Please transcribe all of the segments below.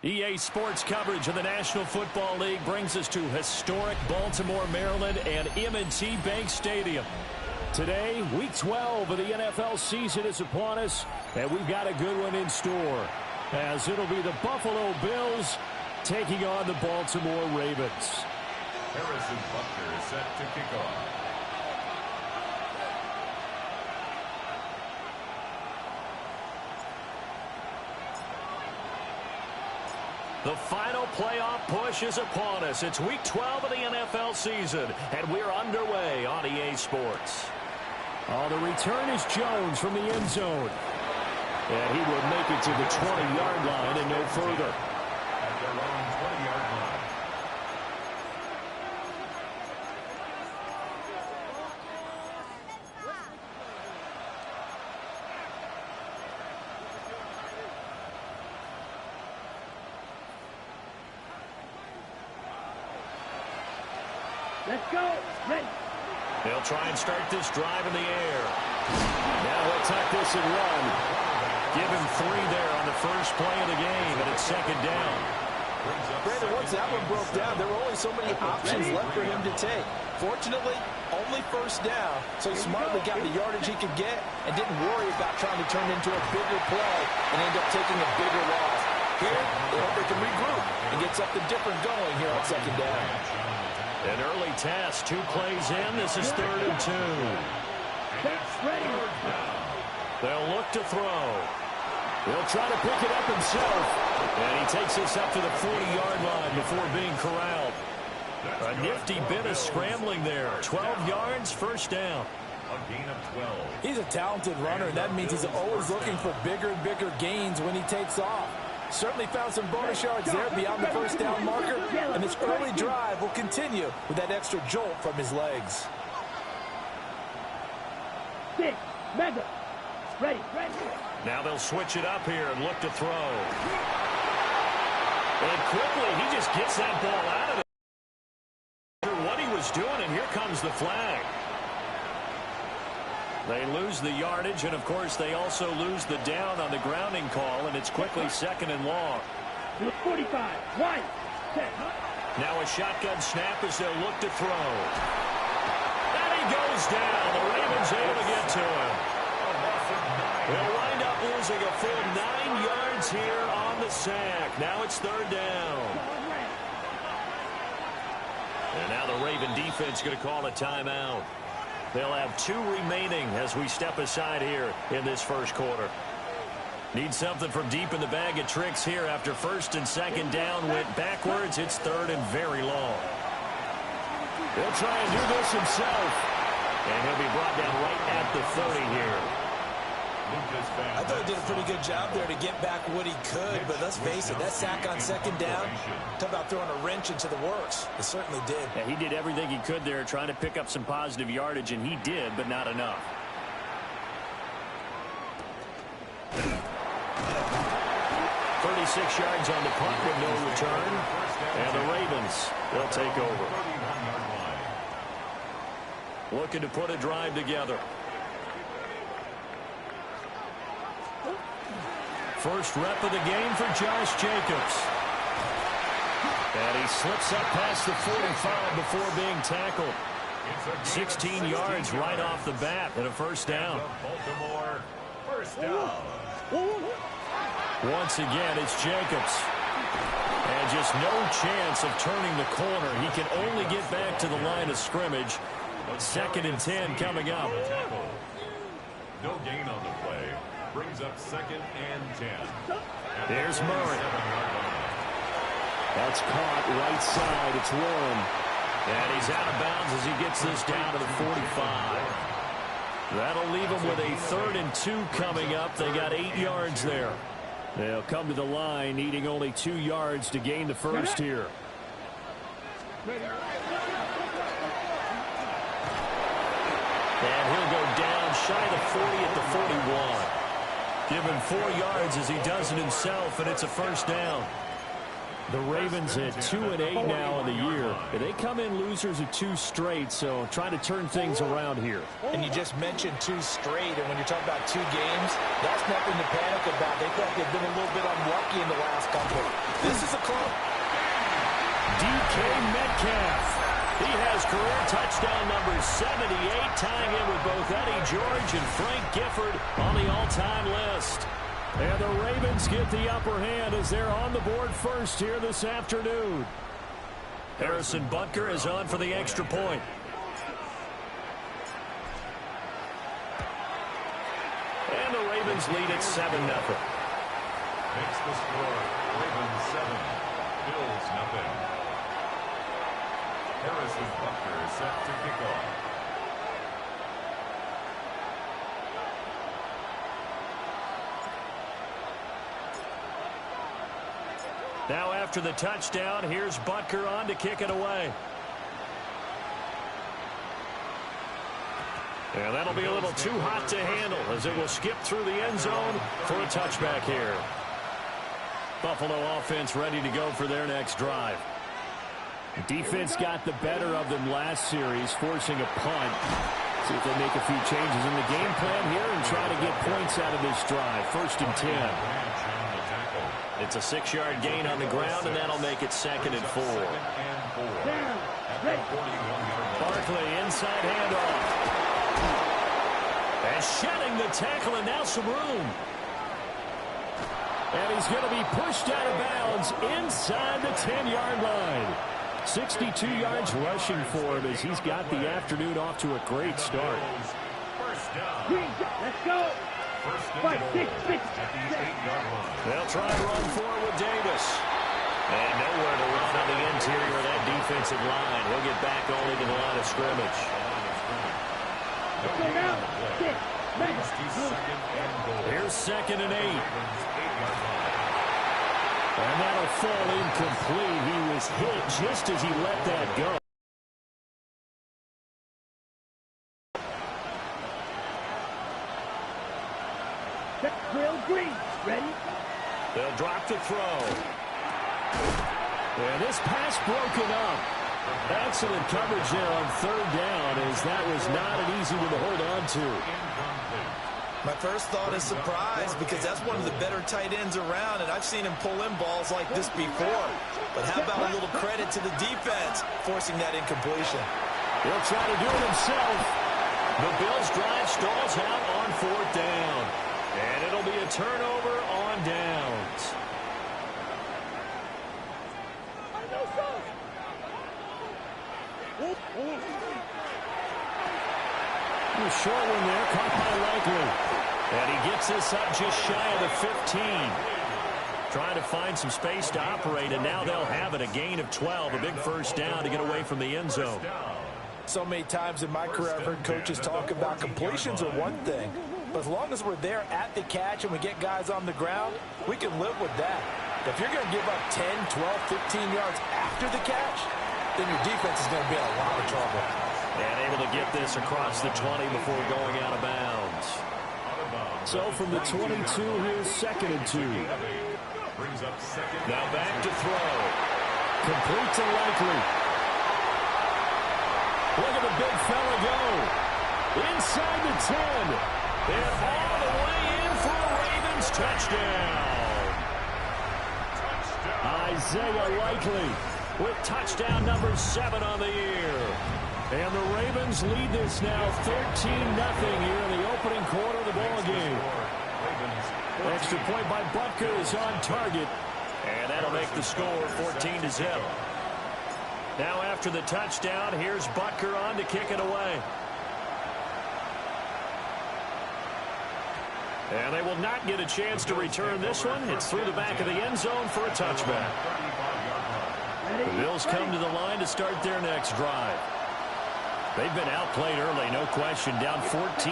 EA Sports coverage of the National Football League brings us to historic Baltimore, Maryland, and M&T Bank Stadium. Today, Week 12 of the NFL season is upon us, and we've got a good one in store, as it'll be the Buffalo Bills taking on the Baltimore Ravens. Harrison Butker is set to kick off. The final playoff push is upon us. It's Week 12 of the NFL season, and we're underway on EA Sports. Oh, the return is Jones from the end zone. And he will make it to the 20-yard line and no further. At their own 20-yard line. Let's go. Ready. They'll try and start this drive in the air. Now he'll tuck this and run. Give him 3 there on the first play of the game, and it's second down. Brandon, once that one broke down, there were only so many options left for him to take. Fortunately, only first down, so he smartly got the yardage he could get and didn't worry about trying to turn into a bigger play and end up taking a bigger loss. Here, they hope they can regroup and get something different going here on second down. An early test, 2 plays in. This is 3rd and 2. They'll look to throw. He'll try to pick it up himself. And he takes this up to the 40-yard line before being corralled. A nifty bit of scrambling there. 12 yards, first down. A gain of 12. He's a talented runner, and that means he's always looking for bigger and bigger gains when he takes off. Certainly found some bonus yards there beyond the first down marker, and this early drive will continue with that extra jolt from his legs. 6, Mega. Ready. Now they'll switch it up here and look to throw. And quickly, he just gets that ball out of it. What he was doing, and here comes the flag. They lose the yardage, and of course they also lose the down on the grounding call, and it's quickly second and long. 45, 1, set. Now a shotgun snap as they'll look to throw. And he goes down. The Ravens able to get to him. They'll wind up losing a full 9 yards here on the sack. Now it's 3rd down. And now the Raven defense going to call a timeout. They'll have 2 remaining as we step aside here in this first quarter. Need something from deep in the bag of tricks here after first and second down went backwards. It's 3rd and very long. He'll try and do this himself. And he'll be brought down right at the 30 here. I thought he did a pretty good job there to get back what he could, but let's face it, that sack on second down, talk about throwing a wrench into the works. It certainly did. Yeah, he did everything he could there trying to pick up some positive yardage, and he did, but not enough. "36 yards on the punt with no return, and the Ravens will take over. Looking to put a drive together. First rep of the game for Josh Jacobs. And he slips up past the 45 before being tackled. 16 yards right off the bat and a first down. Baltimore, first down. Once again, it's Jacobs. And just no chance of turning the corner. He can only get back to the line of scrimmage. 2nd and 10 coming up. No gain on the play. Brings up 2nd and 10. There's Murray. That's caught right side. It's Warren. And he's out of bounds as he gets this down to the 45. That'll leave him with a 3rd and 2 coming up. They got 8 yards there. They'll come to the line needing only 2 yards to gain the first here. And he'll go down shy of the 40 at the 41. Give him 4 yards as he does it himself, and it's a first down. The Ravens at 2-8 now in the year. They come in losers of 2 straight, so trying to turn things around here. And you just mentioned 2 straight, and when you're talking about 2 games, that's nothing to panic about. They feel like they've been a little bit unlucky in the last couple. This is a close. DK Metcalf. He has career touchdown number 78, tying in with both Eddie George and Frank Gifford on the all-time list. And the Ravens get the upper hand as they're on the board first here this afternoon. Harrison Butker is on for the extra point. And the Ravens lead at 7-0. Makes the score Ravens 7, Bills nothing. Harrison Butker is set to kick off. Now after the touchdown, here's Butker on to kick it away. And that'll be a little too hot to handle as it will skip through the end zone for a touchback here. Buffalo offense ready to go for their next drive. Defense got the better of them last series, forcing a punt. See if they make a few changes in the game plan here and try to get points out of this drive. 1st and 10. It's a 6-yard gain on the ground, and that'll make it 2nd and 4. Barkley inside handoff. And shedding the tackle, and now some room. And he's going to be pushed out of bounds inside the 10-yard line. 62 yards rushing for him as he's got the afternoon off to a great start. Let's go. 5, 6, 6. They'll try to run forward with Davis. And nowhere to run on the interior of that defensive line. He'll get back only to the line of scrimmage. Let's go now. 6. Here's 2nd and 8. And that'll fall incomplete. He was hit just as he let that go. Drill green. Ready? They'll drop the throw. And this pass broken up. Excellent coverage there on 3rd down as that was not an easy one to hold on to. My first thought is surprise because that's one of the better tight ends around, and I've seen him pull in balls like this before. But how about a little credit to the defense forcing that incompletion? He'll try to do it himself. The Bills' drive stalls out on 4th down. And it'll be a turnover on downs. A short one there, caught by Likely. And he gets this up just shy of the 15. Trying to find some space to operate, and now they'll have it. A gain of 12, a big 1st down to get away from the end zone. So many times in my career I've heard coaches talk about completions are one thing. But as long as we're there at the catch and we get guys on the ground, we can live with that. But if you're going to give up 10, 12, 15 yards after the catch, then your defense is going to be in a lot of trouble. And able to get this across the 20 before going out of bounds. So from the 22, here's 2nd and 2. Now back to throw. Complete to Likely. Look at the big fella go. Inside the 10. And all the way in for a Ravens touchdown. Isaiah Likely with touchdown number 7 on the year. And the Ravens lead this now 13-0 here in the opening quarter of the ball game. Extra point by Butker is on target. And that'll make the score 14-0. Now after the touchdown, here's Butker on to kick it away. And they will not get a chance to return this one. It's through the back of the end zone for a touchback. The Bills come to the line to start their next drive. They've been outplayed early, no question. Down 14-0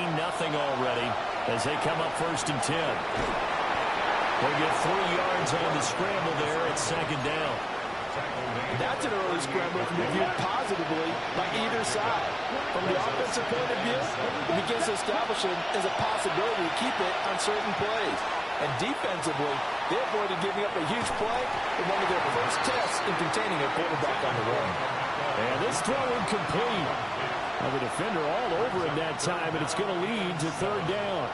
already as they come up 1st and 10. They'll get 3 yards on the scramble there at 2nd down. That's an early scramble to be viewed positively by either side. From the offensive point of view, it begins to establish it as a possibility to keep it on certain plays. And defensively, they avoided giving up a huge play in one of their first tests in containing a quarterback on the run. And this throw incomplete. The defender all over it that time, and it's going to lead to third down.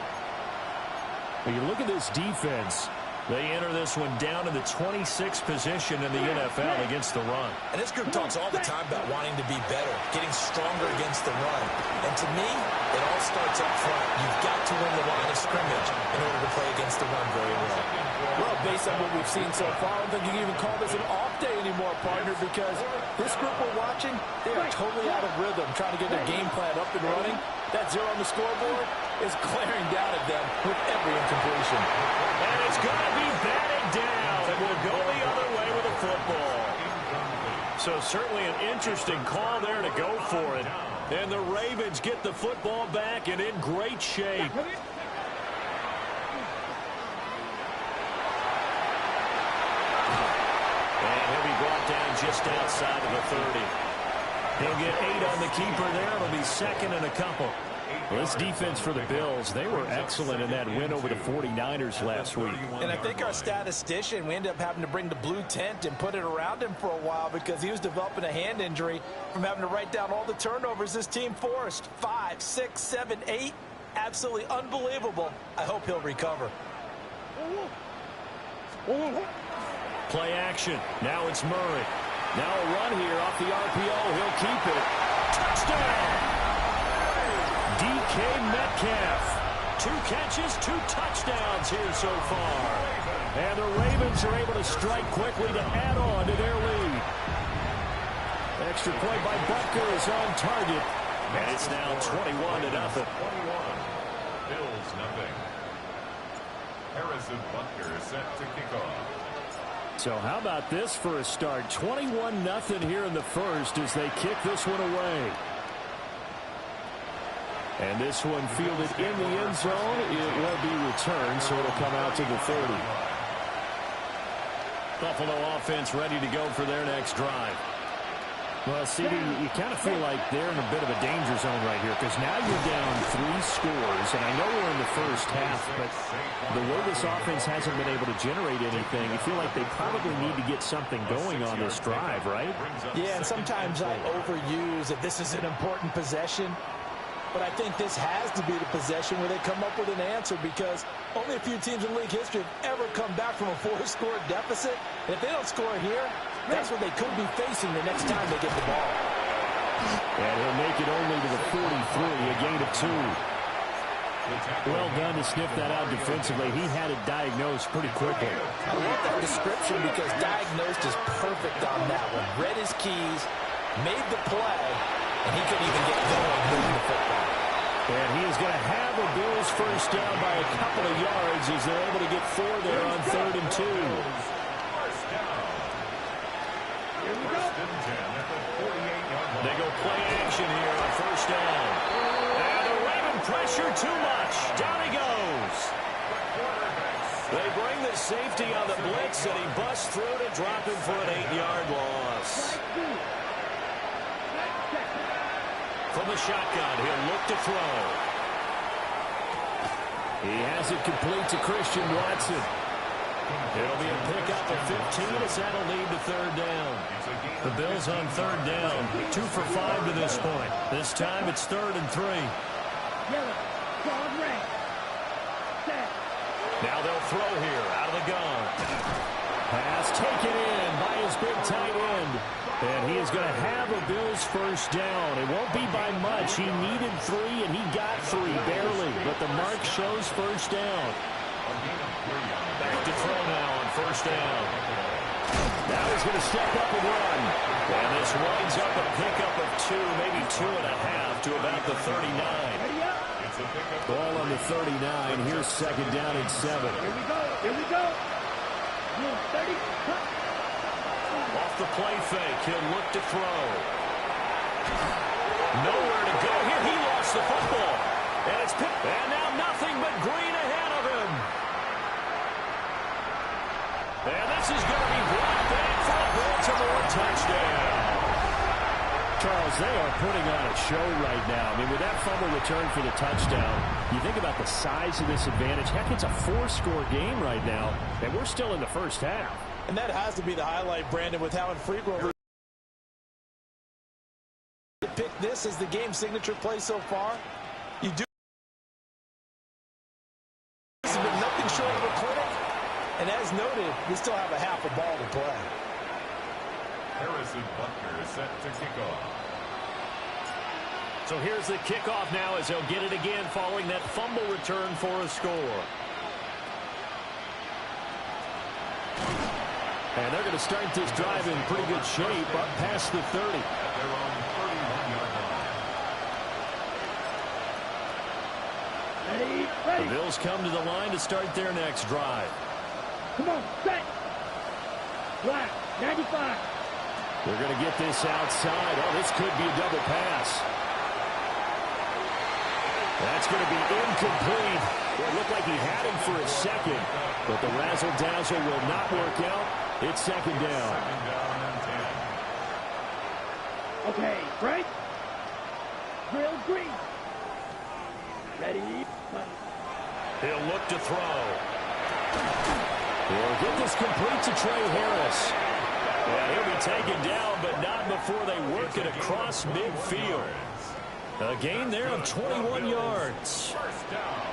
When you look at this defense, they enter this one down in the 26th position in the NFL against the run. And this group talks all the time about wanting to be better, getting stronger against the run. And to me, it all starts up front. You've got to win the line of scrimmage in order to play against the run very well. Well, based on what we've seen so far, I don't think you can even call this an off day anymore, partner, because this group we're watching, they are totally out of rhythm, trying to get their game plan up and running. That zero on the scoreboard is glaring down at them with every incompletion. And it's going to be batted down, and we'll go the other way with the football. So certainly an interesting call there to go for it. And the Ravens get the football back and in great shape. And he'll be brought down just outside of the 30. He'll get 8 on the keeper there. It'll be second and a couple. Well, this defense for the Bills, they were excellent in that win over the 49ers last week. And I think our statistician, we ended up having to bring the blue tent and put it around him for a while because he was developing a hand injury from having to write down all the turnovers this team forced. 5, 6, 7, 8. Absolutely unbelievable. I hope he'll recover. Play action. Now it's Murray. Now a run here off the RPO. He'll keep it. Touchdown! DK Metcalf. 2 catches, 2 touchdowns here so far. And the Ravens are able to strike quickly to add on to their lead. Extra point by Butker is on target. And it's now 21-0. 21. Bills nothing. Harrison Butker is set to kick off. So how about this for a start? 21-0 here in the first as they kick this one away. And this one fielded in the end zone. It will be returned, so it'll come out to the 30. Buffalo offense ready to go for their next drive. Well, CD, you kind of feel like they're in a bit of a danger zone right here because now you're down 3 scores, and I know we're in the first half, but the way this offense hasn't been able to generate anything, you feel like they probably need to get something going on this drive, right? Yeah, and sometimes I overuse that this is an important possession. But I think this has to be the possession where they come up with an answer because only a few teams in league history have ever come back from a 4-score deficit. And if they don't score here, that's what they could be facing the next time they get the ball. And he'll make it only to the 43, a gain of 2. Well done to sniff that out defensively. He had it diagnosed pretty quickly. I love that description because diagnosed is perfect on that one. Read his keys, made the play, and he couldn't even get going moving the football. And he is going to have a Bills first down by a couple of yards as they're able to get 4 there on 3rd and 2. They go play action here on first down. And the Raven pressure too much. Down he goes. They bring the safety on the blitz, and he busts through to drop him for an 8-yard loss. From the shotgun, he'll look to throw. He has it complete to Christian Watson. It'll be a pickup of 15 as that'll lead to 3rd down. The Bills on 3rd down, 2 for 5 to this point. This time it's 3rd and 3. Now they'll throw here out of the gun. Pass taken in by his big tight end. And he is going to have a Bills first down. It won't be by much. He needed 3, and he got 3, barely. But the mark shows first down. Back to throw now on first down. Now he's going to step up and run. And this winds up a pickup of 2, maybe 2.5 to about the 39. Ball on the 39. Here's 2nd down and 7. Here we go. Here we go. 30. Off the play fake, he'll look to throw. Nowhere to go here. He lost the football. And it's picked. And now nothing but green ahead of him. And this is going to be brought back for a Baltimore touchdown. Charles, they are putting on a show right now. I mean, with that fumble return for the touchdown, you think about the size of this advantage. Heck, it's a 4-score game right now, and we're still in the first half. And that has to be the highlight, Brandon, with how infrequently you pick this as the game signature play so far. You do. This has been nothing short of a clinic, and as noted, we still have a half a ball to play. Harrison Butker is set to kick off. So here's the kickoff now as they'll get it again following that fumble return for a score. And they're going to start this drive in pretty good shape up past the 30. At their own 31-yard line. Ready. The Bills come to the line to start their next drive. Come on, set. Flat, 95. They're going to get this outside. Oh, this could be a double pass. That's going to be incomplete. It looked like he had him for a second, but the razzle-dazzle will not work out. It's second down. Second down and 10. Okay, Frank. Drill green. Ready. He'll look to throw. He'll get this complete to Trey Harris. And he'll be taken down, but not before they work it across midfield. A gain there of 21 yards. First down.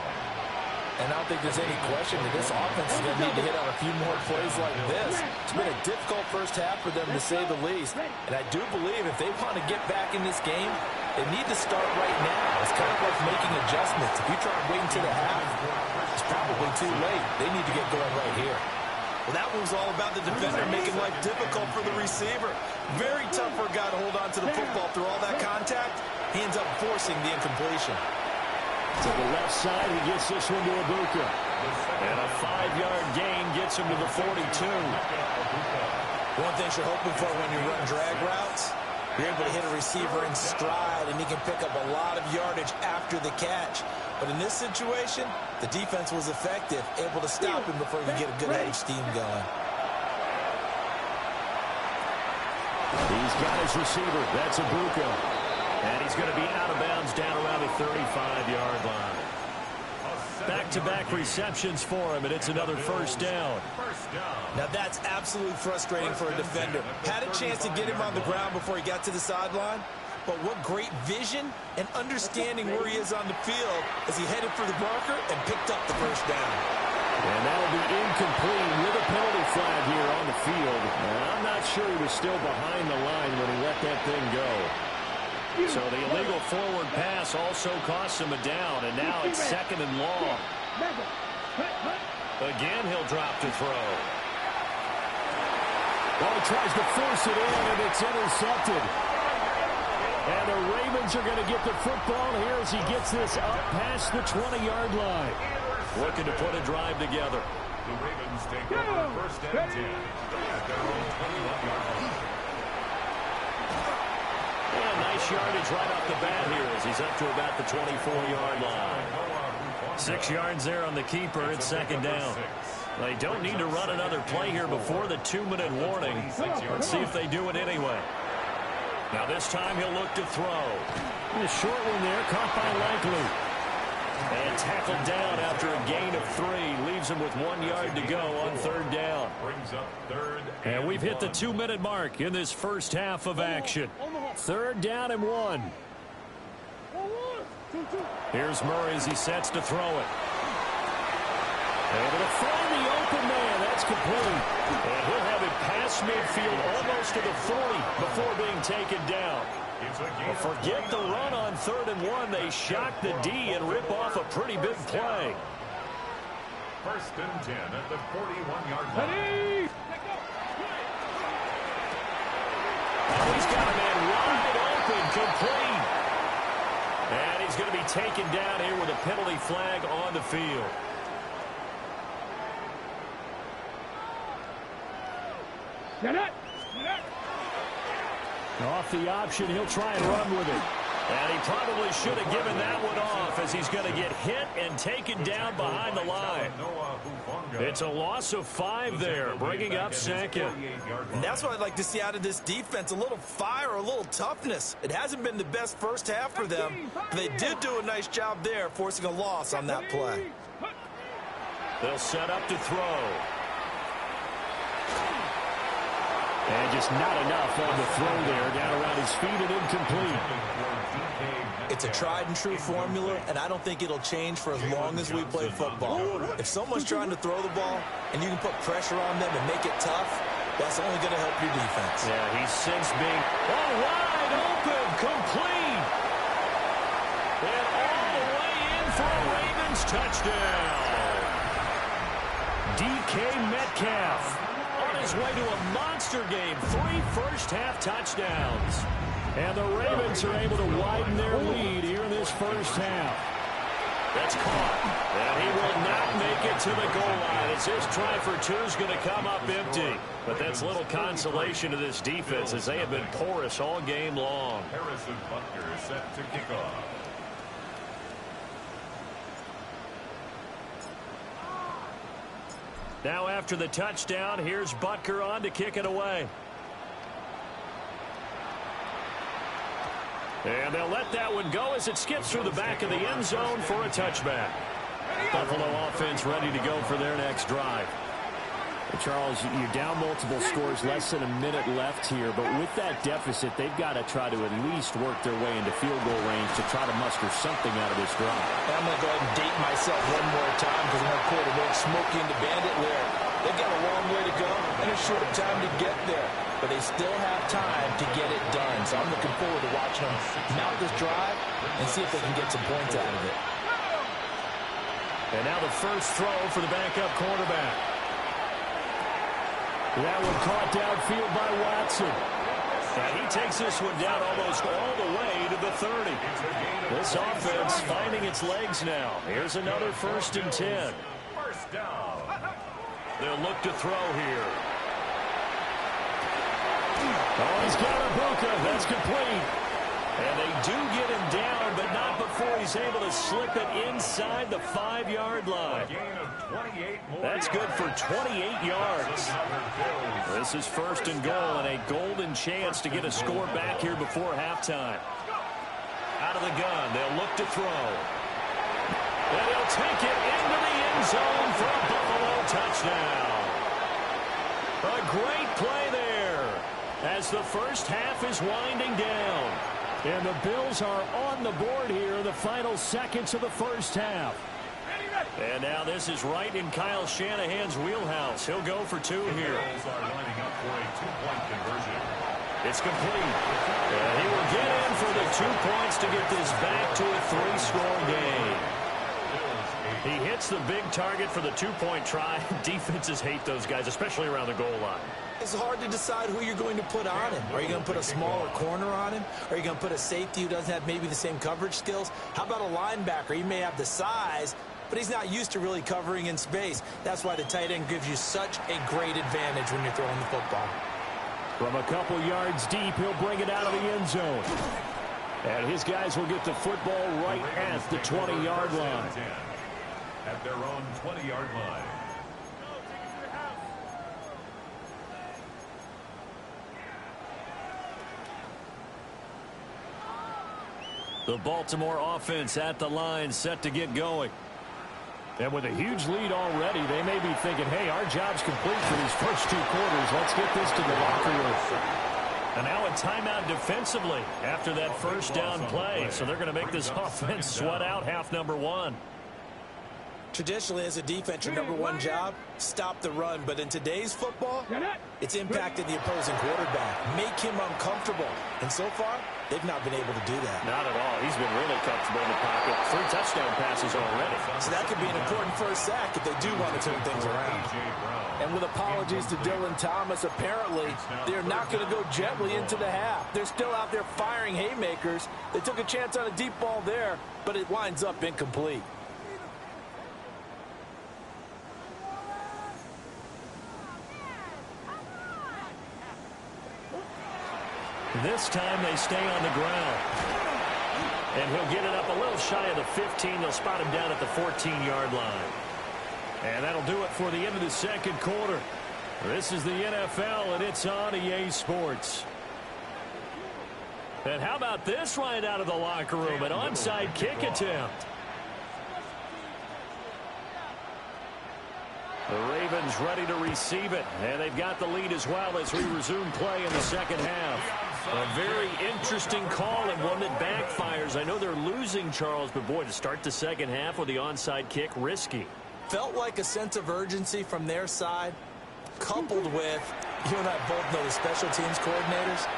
And I don't think there's any question that this offense is going to need to hit on a few more plays like this. It's been a difficult first half for them, to say the least. And I do believe if they want to get back in this game, they need to start right now. It's kind of like making adjustments. If you try and wait until the half, it's probably too late. They need to get going right here. Well, that was all about the defender making life difficult for the receiver. Very tough for a guy to hold on to the football through all that contact. He ends up forcing the incompletion. To the left side, he gets this one to Ibuka. And a 5-yard gain gets him to the 42. One thing you're hoping for when you run drag routes, you're able to hit a receiver in stride, and he can pick up a lot of yardage after the catch. But in this situation, the defense was effective, able to stop him before you get a good head of steam going. He's got his receiver. That's Ibuka. And he's going to be out of bounds down around the 35-yard line. Back-to-back receptions for him, and it's another first down. Now that's absolutely frustrating for a defender. Had a chance to get him on the ground before he got to the sideline, but what great vision and understanding where he is on the field as he headed for the marker and picked up the first down. And that'll be incomplete with a penalty flag here on the field. And I'm not sure he was still behind the line when he let that thing go. So the illegal forward pass also costs him a down, and now it's second and long. Again, he'll drop to throw. Well, he tries to force it in, and it's intercepted. And the Ravens are going to get the football here as he gets this up past the 20-yard line. Looking to put a drive together. The Ravens take over first and 10 at their own 21-yard line. And nice yardage right off the bat here as he's up to about the 24-yard line. 6 yards there on the keeper. It's second down. They don't need to run another play here before the 2-minute warning. Let's see if they do it anyway. Now this time he'll look to throw. A short one there, caught by Likely. And tackled down after a gain of 3. Leaves him with 1 yard to go on third down. Brings up third and we've hit the 2-minute mark in this first half of action. Third down and 1. Here's Murray as he sets to throw it. Able to find the open man. That's complete. And he'll have it past midfield almost to the 40 before being taken down. Well, forget the run on third and 1. They shock the D and rip off a pretty big play. First and 10 at the 41-yard line. Oh, he's got a man wide open, complete. And he's going to be taken down here with a penalty flag on the field. Off the option, he'll try and run with it. And he probably should have given that one off as he's going to get hit and taken down behind the line. It's a loss of 5 there, bringing up second. And that's what I'd like to see out of this defense, a little fire, a little toughness. It hasn't been the best first half for them, but they did do a nice job there, forcing a loss on that play. They'll set up to throw. And just not enough on the throw there, down around his feet and incomplete. It's a tried-and-true formula, and I don't think it'll change for as long as we play football. If someone's trying to throw the ball and you can put pressure on them and make it tough, that's only going to help your defense. Yeah, he's since being wide open, complete. And all the way in for a Ravens touchdown. DK Metcalf on his way to a monster game. 3 first-half touchdowns. And the Ravens are able to widen their lead here in this first half. That's caught. And he will not make it to the goal line as his try for 2 is going to come up empty. But that's little consolation to this defense as they have been porous all game long. Harrison Butker is set to kick off. Now after the touchdown, here's Butker on to kick it away. And they'll let that one go as it skips through the back of the end zone for a touchback. Buffalo offense ready to go for their next drive. Charles, you're down multiple scores, less than a minute left here, but with that deficit, they've got to try to at least work their way into field goal range to try to muster something out of this drive. I'm going to go ahead and date myself one more time because I'm going to quarterback Smokey and the Bandit lyric. They've got a long way to go and a short time to get there, but they still have time to get it done. So I'm looking forward to watching them mount this drive and see if they can get some points out of it. And now the first throw for the backup quarterback. That one caught downfield by Watson. And he takes this one down almost all the way to the 30. This offense finding its legs now. Here's another 1st and 10. First down. They'll look to throw here. Oh, he's got a Buka. That's complete. And they do get him down, but not before he's able to slip it inside the 5-yard line. That's good for 28 yards. This is 1st and goal and a golden chance to get a score back here before halftime. Out of the gun, they'll look to throw. And he'll take it into the end zone for a Buffalo touchdown. A great play there as the first half is winding down. And the Bills are on the board here in the final seconds of the first half. And now this is right in Kyle Shanahan's wheelhouse. He'll go for 2 here. Bills are lining up for a 2-point conversion. It's complete. And he will get in for the 2 points to get this back to a 3-score game. He hits the big target for the 2-point try. Defenses hate those guys, especially around the goal line. It's hard to decide who you're going to put on him. Are you going to put a smaller corner on him? Are you going to put a safety who doesn't have maybe the same coverage skills? How about a linebacker? He may have the size, but he's not used to really covering in space. That's why the tight end gives you such a great advantage when you're throwing the football. From a couple yards deep, he'll bring it out of the end zone. And his guys will get the football right at the 20-yard line. At their own 20-yard line. The Baltimore offense at the line, set to get going. And with a huge lead already, they may be thinking, hey, our job's complete for these first 2 quarters. Let's get this to the locker room. And now a timeout defensively after that first down play. So they're going to make this offense sweat out half number 1. Traditionally, as a defense, your number 1 job, stop the run. But in today's football, it's impacted the opposing quarterback. Make him uncomfortable. And so far, they've not been able to do that. Not at all. He's been really comfortable in the pocket. 3 touchdown passes already. So that could be an important first sack if they do want to turn things around. And with apologies to Dylan Thomas, apparently they're not going to go gently into the half. They're still out there firing haymakers. They took a chance on a deep ball there, but it winds up incomplete. This time they stay on the ground. And he'll get it up a little shy of the 15. They'll spot him down at the 14-yard line. And that'll do it for the end of the second quarter. This is the NFL, and it's on EA Sports. And how about this right out of the locker room? An onside kick attempt. The Ravens ready to receive it, and they've got the lead as well as we resume play in the second half. A very interesting call and one that backfires. I know they're losing, Charles, but boy, to start the second half with the onside kick, risky. Felt like a sense of urgency from their side, coupled with, you and I both know the special teams coordinators,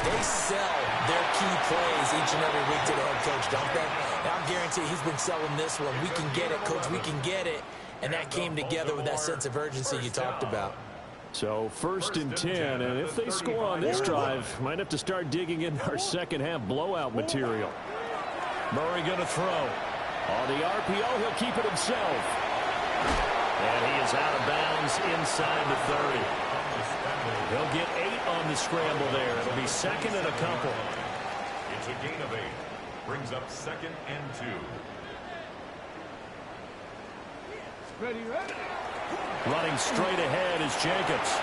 they sell their key plays each and every week to the head coach, don't they? And I'm guaranteed he's been selling this one. We can get it, coach, we can get it. And that came together with that sense of urgency you talked about. So 1st and 10, and if they score on this drive, might have to start digging in our second half blowout material. Murray going to throw. On the RPO, he'll keep it himself. And he is out of bounds inside the 30. He'll get 8 on the scramble there. It'll be second and a couple. It's a gain of 8. Brings up 2nd and 2. Ready. Running straight ahead is Jacobs.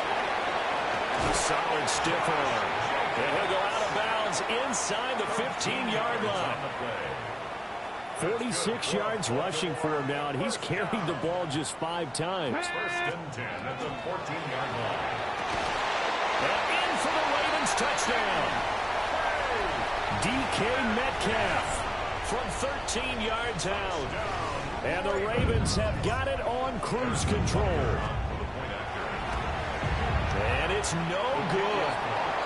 A solid stiff arm. And he'll go out of bounds inside the 15-yard line. 46 yards rushing for him now, and he's carried the ball just 5 times. 1st and 10 at the 14-yard line. And in for the Ravens touchdown. DK Metcalf from 13 yards out. And the Ravens have got it on cruise control. And it's no good.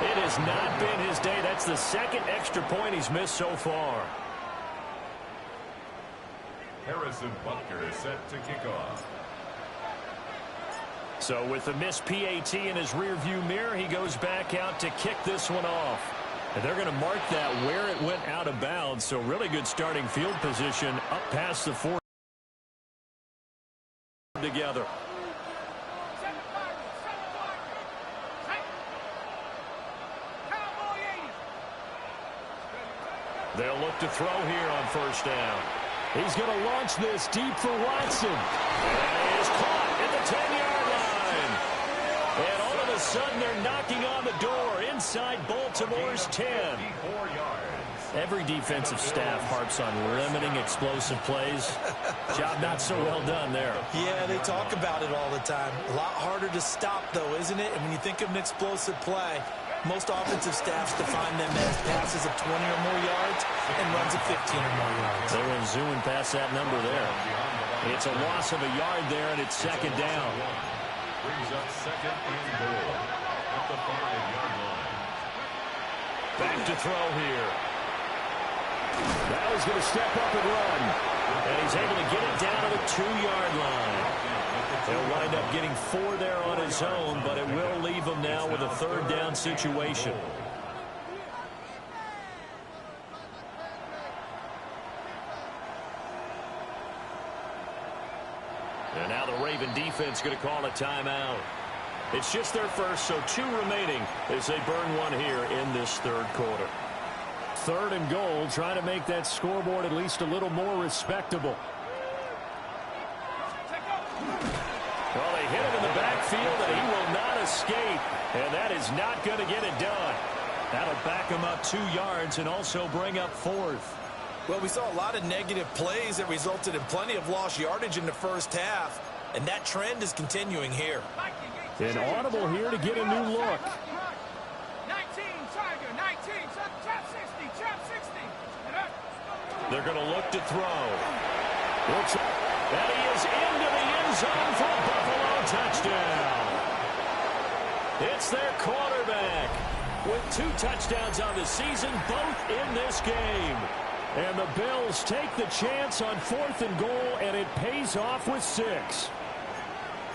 It has not been his day. That's the second extra point he's missed so far. Harrison Butker is set to kick off. So with the missed PAT in his rearview mirror, he goes back out to kick this one off. And they're going to mark that where it went out of bounds. So really good starting field position up past the 4 together. They'll look to throw here on 1st down. He's going to launch this deep for Watson. And he is caught at the 10-yard line. And all of a sudden, they're knocking on the door inside Baltimore's 10. Every defensive staff harps on limiting explosive plays. Job not so well done there. Yeah, they talk about it all the time. A lot harder to stop, though, isn't it? And when you think of an explosive play, most offensive staffs define them as passes of 20 or more yards and runs of 15 or more yards. They went zooming past that number there. It's a loss of a yard there, and it's 2nd down. Brings up 2nd and goal at the 5-yard line. Back to throw here. Now he's going to step up and run. And he's able to get it down to the 2-yard line. He'll wind up getting 4 there on his own, but it will leave him now with a 3rd down situation. And now the Raven defense going to call a timeout. It's just their first, so 2 remaining as they burn one here in this 3rd quarter. 3rd and goal, trying to make that scoreboard at least a little more respectable. Well, they hit him in the backfield, and he will not escape. And that is not going to get it done. That'll back him up 2 yards and also bring up 4th. Well, we saw a lot of negative plays that resulted in plenty of lost yardage in the first half, and that trend is continuing here. An audible here to get a new look. 19, Tiger, 19, chop 60, chop 60. They're going to look to throw. And he is into the end zone for a Buffalo touchdown. It's their quarterback with 2 touchdowns on the season, both in this game. And the Bills take the chance on 4th and goal, and it pays off with 6.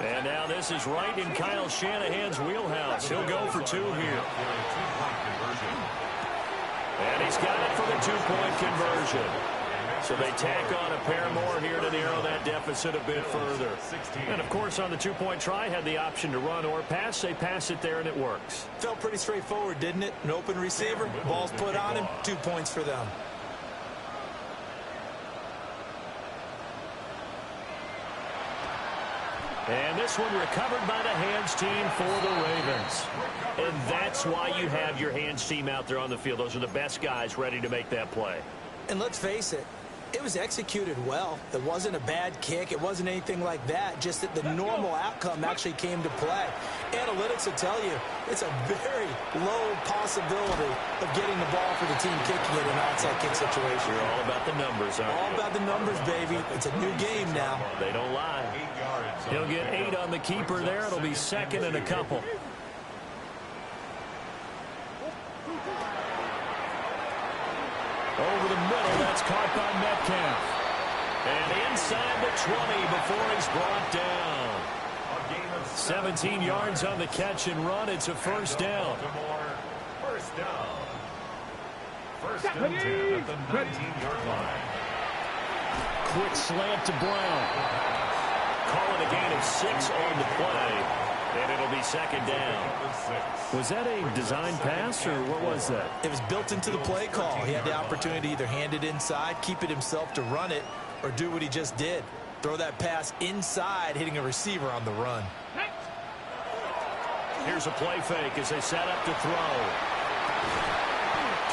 And now this is right in Kyle Shanahan's wheelhouse. He'll go for 2 here. And he's got it for the 2-point conversion. So they tack on a pair more here to narrow that deficit a bit further. And, of course, on the 2-point try, had the option to run or pass. They pass it there, and it works. Felt pretty straightforward, didn't it? An open receiver, ball's put on him, 2 points for them. And this one recovered by the hands team for the Ravens. And that's why you have your hands team out there on the field. Those are the best guys ready to make that play. And let's face it, it was executed well. It wasn't a bad kick. It wasn't anything like that. Just that the normal outcome actually came to play. Analytics will tell you it's a very low possibility of getting the ball for the team kicking it in an onside kick situation. You're all about the numbers, aren't you? All about the numbers, baby. It's a new game now. They don't lie. He'll get 8 on the keeper there. It'll be second and a couple. Over the middle, that's caught by Metcalf. And inside the 20 before he's brought down. 17 yards on the catch and run. It's a first down. First down. First and 10 at the 19-yard line. Quick slant to Brown. Calling a gain of 6 on the play. And it'll be second down. Was that a design pass, or what was that? It was built into the play call. He had the opportunity to either hand it inside, keep it himself to run it, or do what he just did. Throw that pass inside, hitting a receiver on the run. Here's a play fake as they set up to throw.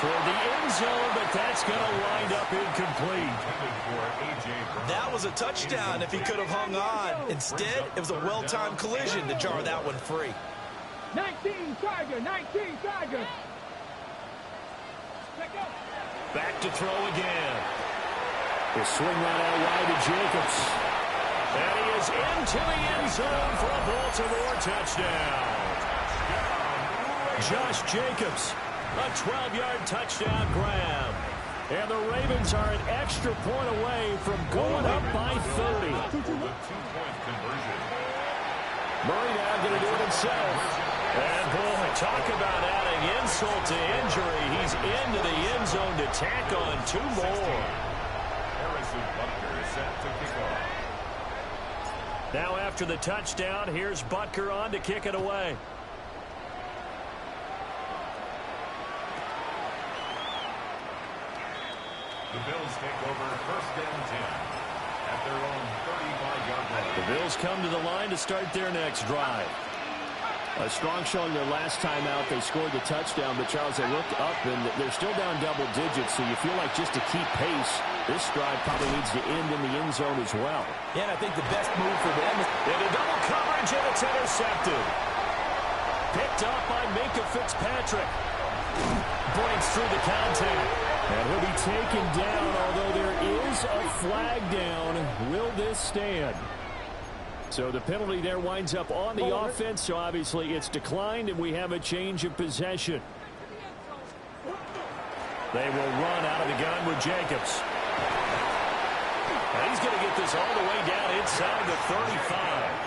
Toward the end zone, but that's going to wind up incomplete. That was a touchdown if he could have hung on. Instead, it was a well-timed collision to jar that one free. 19 Tiger, 19 Tiger. Back to throw again. The swing right out wide to Jacobs. And he is into the end zone for a Baltimore touchdown. Josh Jacobs, a 12-yard touchdown grab. And the Ravens are an extra point away from going up by 30. Two-point conversion. Murray now going to do it himself. And boy, talk about adding insult to injury. He's into the end zone to tack on 2 more. Harrison Butker is set to kick off. Now after the touchdown, here's Butker on to kick it away. The Bills take over first and 10 at their own 35-yard line. The Bills come to the line to start their next drive. A strong showing their last time out. They scored the touchdown, but Charles, they looked up, and they're still down double digits, so you feel like just to keep pace, this drive probably needs to end in the end zone as well. Yeah, and I think the best move for them is Into double coverage, and it's intercepted. Picked up by Minka Fitzpatrick. Breaks through the contact. And he'll be taken down, although there is a flag down. Will this stand? So the penalty there winds up on the offense, so obviously it's declined, and we have a change of possession. They will run out of the gun with Jacobs. And he's going to get this all the way down inside the 35.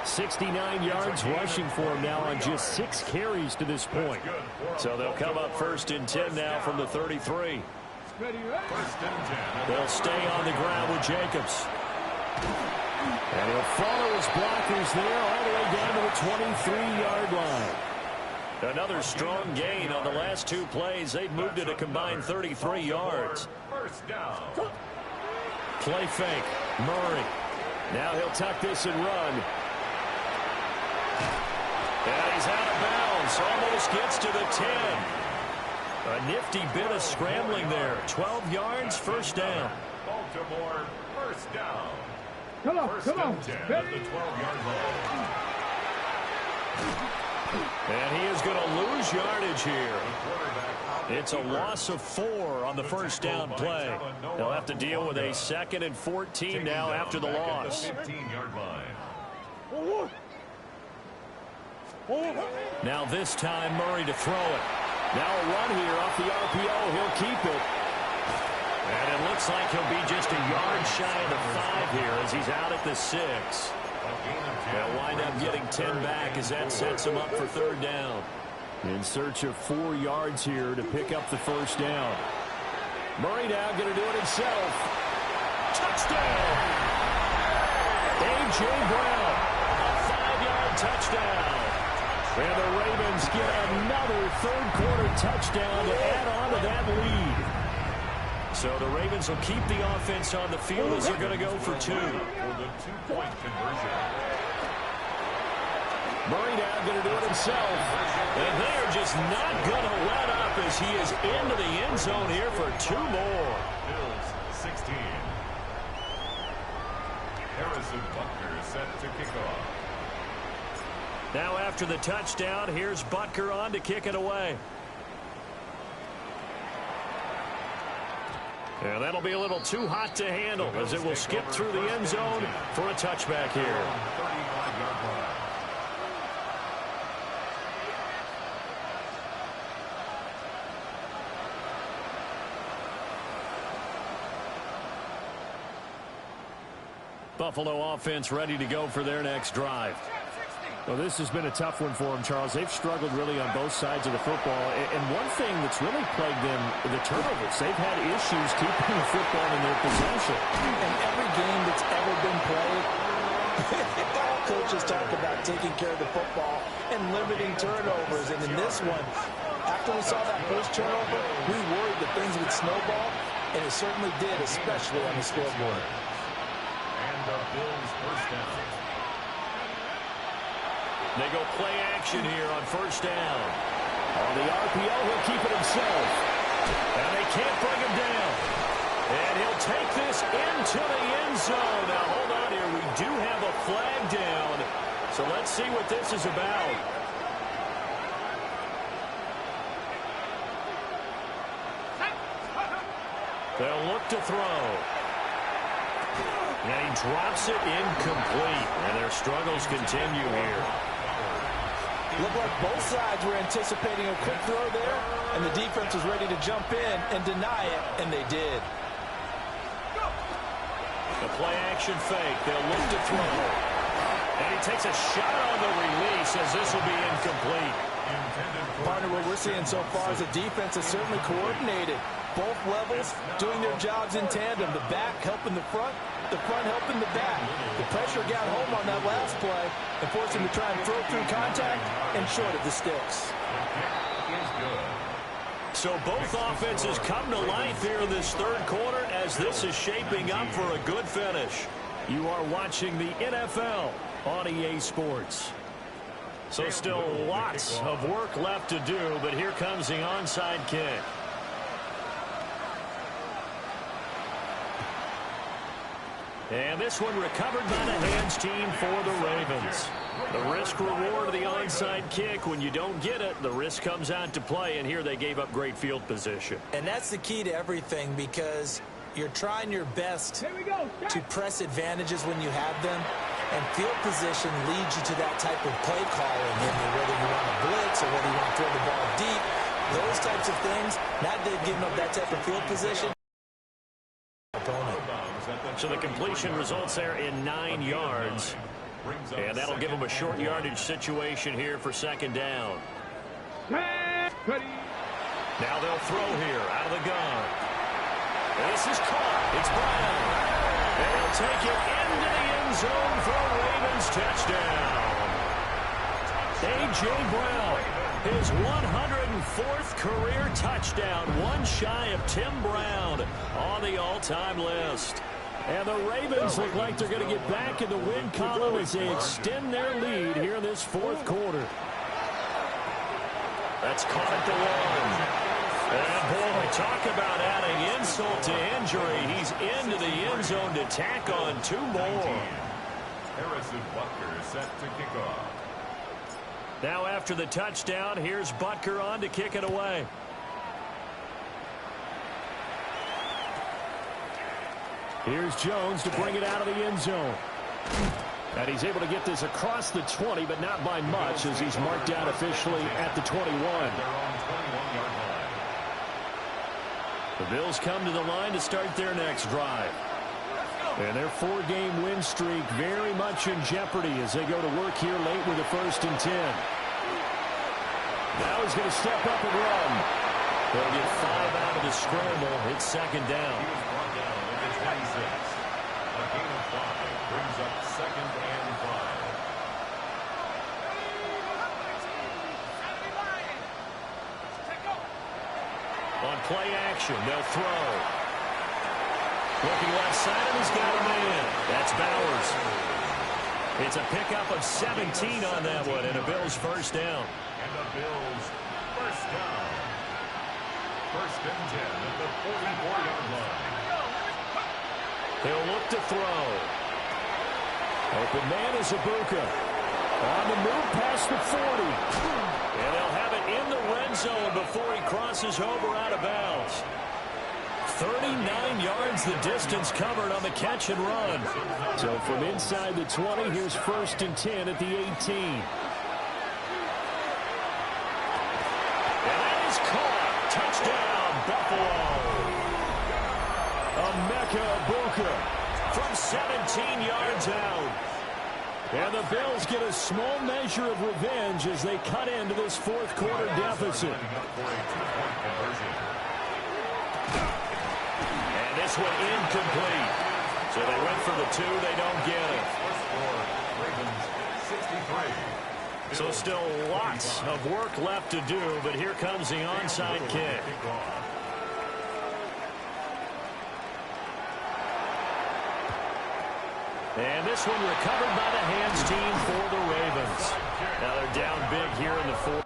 69 yards rushing for him now on just 6 carries to this point. So they'll come up first and 10 now from the 33. First and 10. They'll stay on the ground with Jacobs. And he'll follow his blockers there all the way down to the 23-yard line. Another strong gain on the last 2 plays. They've moved it a combined 33 yards. First down. Play fake. Murray. Now he'll tuck this and run. And he's out of bounds. Almost gets to the 10. A nifty bit of scrambling there. 12 yards, first down. Baltimore, first down. Come on, First come on. and 10 at the 12-yard line. And he is going to lose yardage here. It's a loss of 4 on the first down play. They'll have to deal with a 2nd and 14 now after the loss. 15-yard line. Now this time Murray to throw it. Now a run here off the RPO. He'll keep it. And it looks like he'll be just a yard shy of the 5 here as he's out at the 6. They'll wind up getting 10 back as that sets him up for 3rd down. In search of 4 yards here to pick up the first down. Murray now going to do it himself. Touchdown! A.J. Brown, a 5-yard touchdown. And the Ravens get another 3rd-quarter touchdown to add on to that lead. So the Ravens will keep the offense on the field as they're going to go for 2. For the 2-point conversion. Murray now going to do it himself. And they're just not going to let up as he is into the end zone here for 2 more. Bills 16. Harrison Butker set to kick off. Now after the touchdown, here's Butker on to kick it away. And that'll be a little too hot to handle as it will skip through the end zone for a touchback here. 35-yard line. Buffalo offense ready to go for their next drive. Well, this has been a tough one for them, Charles. They've struggled really on both sides of the football. And one thing that's really plagued them, the turnovers. They've had issues keeping the football in their possession. In every game that's ever been played, all coaches talk about taking care of the football and limiting turnovers. And in this one, after we saw that first turnover, we worried that things would snowball, and it certainly did, especially on the scoreboard. And the Bills first down. They go play action here on first down. On the RPO, he'll keep it himself. And they can't bring him down. And he'll take this into the end zone. Now, hold on here. We do have a flag down. So let's see what this is about. They'll look to throw. And he drops it incomplete. And their struggles continue here. Looked like both sides were anticipating a quick throw there, and the defense was ready to jump in and deny it, and they did. The play-action fake. They'll look to throw. And he takes a shot on the release as this will be incomplete. Partner, what we're seeing so far is the defense is certainly coordinated. Both levels doing their jobs in tandem. The back helping the front helping the back. The pressure got home on that last play and forced him to try and throw through contact and short of the sticks. So both offenses come to life here in this third quarter as this is shaping up for a good finish. You are watching the NFL on EA Sports. So still lots of work left to do, but here comes the onside kick. And this one recovered by the hands team for the Ravens. The risk-reward of the onside kick. When you don't get it, the risk comes out to play, and here they gave up great field position. And that's the key to everything, because you're trying your best to press advantages when you have them, and field position leads you to that type of play calling, whether you want to blitz or whether you want to throw the ball deep. Those types of things, now they've given up that type of field position. So the completion results there in 9 yards. And that'll give them a short yardage situation here for second down. Now they'll throw here out of the gun. This is caught. It's Brown. And he'll take it into the end zone for a Ravens touchdown. A.J. Brown, his 104th career touchdown, one shy of Tim Brown on the all-time list. And the Ravens look like they're going to get back in the win column as they extend their lead here in this fourth quarter. That's caught at the one. And boy, talk about adding insult to injury. He's into the end zone to tack on 2 more. Harrison Butker set to kick off. Now after the touchdown, here's Butker on to kick it away. Here's Jones to bring it out of the end zone. And he's able to get this across the 20, but not by much, as he's marked down officially at the 21. The Bills come to the line to start their next drive. And their 4-game win streak very much in jeopardy as they go to work here late with a 1st and 10. Now he's going to step up and run. They'll get 5 out of the scramble. It's second down. He was brought down at the 26. A gain of 5 brings up 2nd and 5. On play action, they'll throw. Looking left side, and he's got a man. That's Bowers. It's a pickup of 17 on that one, and a Bills first down. And the Bills first down. First and 10 at the 44-yard line. He'll look to throw. Open man is Ibuka. On the move past the 40. And they'll have it in the red zone before he crosses over out of bounds. 39 yards the distance covered on the catch and run. So from inside the 20, here's first and 10 at the 18. And that is caught. Touchdown, Buffalo. Emeka Ibuka from 17 yards out. And the Bills get a small measure of revenge as they cut into this fourth quarter deficit. And this one incomplete. So they went for the 2. They don't get it. So still lots of work left to do, but here comes the onside kick. And this one recovered by the hands team for the Ravens. Now they're down big here in the fourth.